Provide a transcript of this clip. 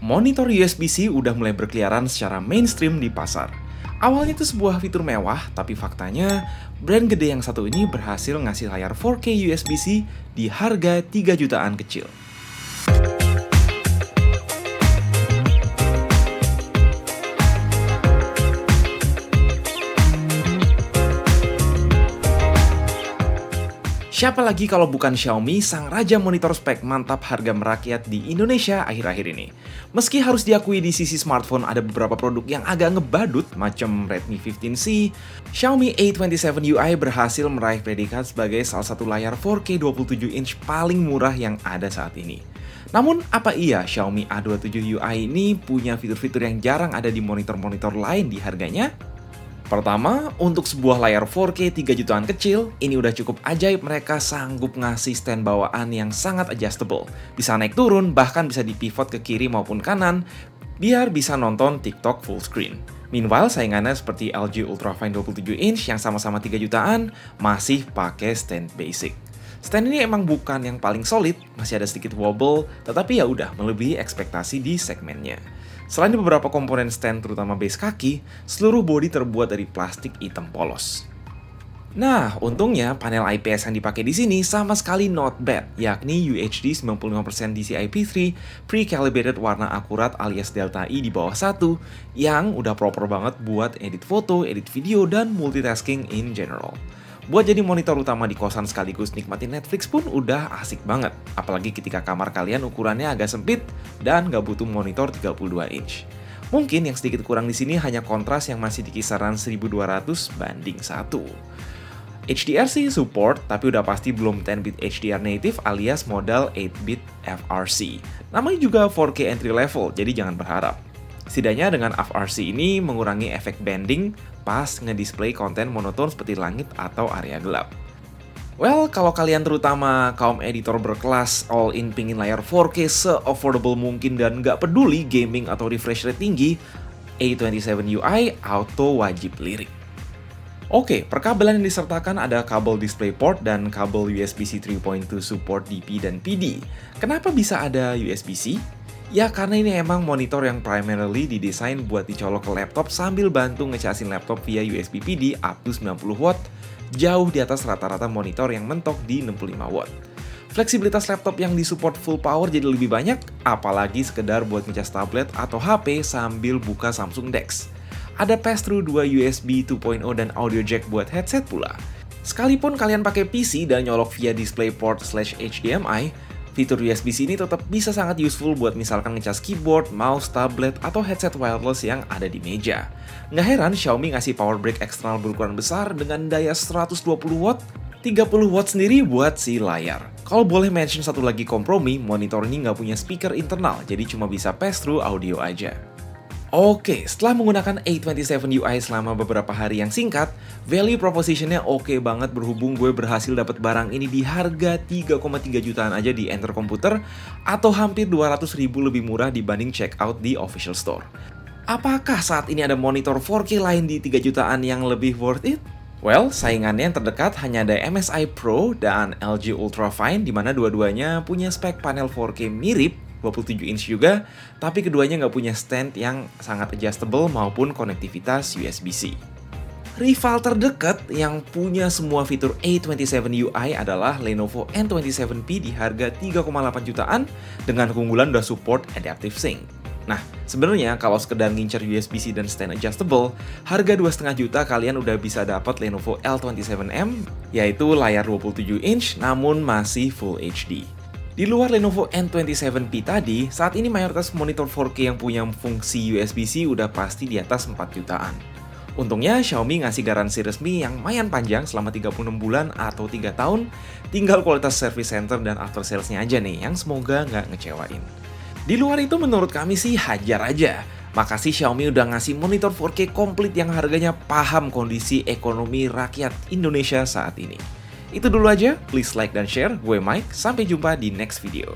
Monitor USB-C udah mulai berkeliaran secara mainstream di pasar. Awalnya itu sebuah fitur mewah, tapi faktanya brand gede yang satu ini berhasil ngasih layar 4K USB-C di harga 3 jutaan kecil. Siapa lagi kalau bukan Xiaomi, sang raja monitor spek mantap harga merakyat di Indonesia akhir-akhir ini. Meski harus diakui di sisi smartphone ada beberapa produk yang agak ngebadut, macam Redmi 15C, Xiaomi A27 UI berhasil meraih predikat sebagai salah satu layar 4K 27 inch paling murah yang ada saat ini. Namun, apa iya Xiaomi A27 UI ini punya fitur-fitur yang jarang ada di monitor-monitor lain di harganya? Pertama, untuk sebuah layar 4K 3 jutaan kecil, ini udah cukup ajaib mereka sanggup ngasih stand bawaan yang sangat adjustable. Bisa naik turun, bahkan bisa dipivot ke kiri maupun kanan, biar bisa nonton TikTok full screen. Meanwhile, saingannya seperti LG Ultrafine 27 inch yang sama-sama 3 jutaan, masih pakai stand basic. Stand ini emang bukan yang paling solid, masih ada sedikit wobble, tetapi ya udah melebihi ekspektasi di segmennya. Selain beberapa komponen stand terutama base kaki, seluruh bodi terbuat dari plastik hitam polos. Nah, untungnya panel IPS yang dipakai di sini sama sekali not bad, yakni UHD 95% DCI-P3 pre-calibrated warna akurat alias Delta I di bawah 1 yang udah proper banget buat edit foto, edit video, dan multitasking in general. Buat jadi monitor utama di kosan sekaligus nikmatin Netflix pun udah asik banget. Apalagi ketika kamar kalian ukurannya agak sempit dan nggak butuh monitor 32 inch. Mungkin yang sedikit kurang di sini hanya kontras yang masih di kisaran 1200 banding 1. HDR sih support, tapi udah pasti belum 10-bit HDR native alias modal 8-bit FRC. Namanya juga 4K entry level, jadi jangan berharap. Setidaknya dengan FRC ini mengurangi efek bending pas ngedisplay konten monoton seperti langit atau area gelap. Well, kalau kalian terutama kaum editor berkelas all-in pingin layar 4K se-affordable mungkin dan nggak peduli gaming atau refresh rate tinggi, A27 UI auto wajib lirik. Oke, perkabelan yang disertakan ada kabel DisplayPort dan kabel USB-C 3.2 support DP dan PD. Kenapa bisa ada USB-C? Ya karena ini emang monitor yang primarily didesain buat dicolok ke laptop sambil bantu ngecasin laptop via USB PD up to 90 watt, jauh di atas rata-rata monitor yang mentok di 65 watt. Fleksibilitas laptop yang disupport full power jadi lebih banyak, apalagi sekedar buat ngecas tablet atau HP sambil buka Samsung DeX. Ada pass-through 2 USB 2.0 dan audio jack buat headset pula. Sekalipun kalian pakai PC dan nyolok via DisplayPort/HDMI, fitur USB-C ini tetap bisa sangat useful buat misalkan ngecas keyboard, mouse, tablet, atau headset wireless yang ada di meja. Nggak heran Xiaomi ngasih power brick eksternal berukuran besar dengan daya 120 watt, 30 watt sendiri buat si layar. Kalau boleh mention satu lagi kompromi, monitor ini nggak punya speaker internal, jadi cuma bisa pass-through audio aja. Oke, setelah menggunakan A27 UI selama beberapa hari yang singkat, value propositionnya oke banget berhubung gue berhasil dapat barang ini di harga 3,3 jutaan aja di Enter Komputer atau hampir 200.000 lebih murah dibanding checkout di official store. Apakah saat ini ada monitor 4K lain di 3 jutaan yang lebih worth it? Well, saingannya yang terdekat hanya ada MSI Pro dan LG Ultrafine di mana dua-duanya punya spek panel 4K mirip 27 inch juga, tapi keduanya nggak punya stand yang sangat adjustable maupun konektivitas USB-C. Rival terdekat yang punya semua fitur A27 UI adalah Lenovo N27P di harga 3,8 jutaan dengan keunggulan udah support Adaptive Sync. Nah, sebenarnya kalau sekedar ngincer USB-C dan stand adjustable, harga 2,5 juta kalian udah bisa dapat Lenovo L27M, yaitu layar 27 inch namun masih Full HD. Di luar Lenovo N27P tadi, saat ini mayoritas monitor 4K yang punya fungsi USB-C udah pasti di atas 4 jutaan. Untungnya Xiaomi ngasih garansi resmi yang lumayan panjang selama 36 bulan atau 3 tahun, tinggal kualitas service center dan after sales-nya aja nih yang semoga nggak ngecewain. Di luar itu menurut kami sih hajar aja. Makasih Xiaomi udah ngasih monitor 4K komplit yang harganya paham kondisi ekonomi rakyat Indonesia saat ini. Itu dulu aja, please like dan share. Gue Mike, sampai jumpa di next video.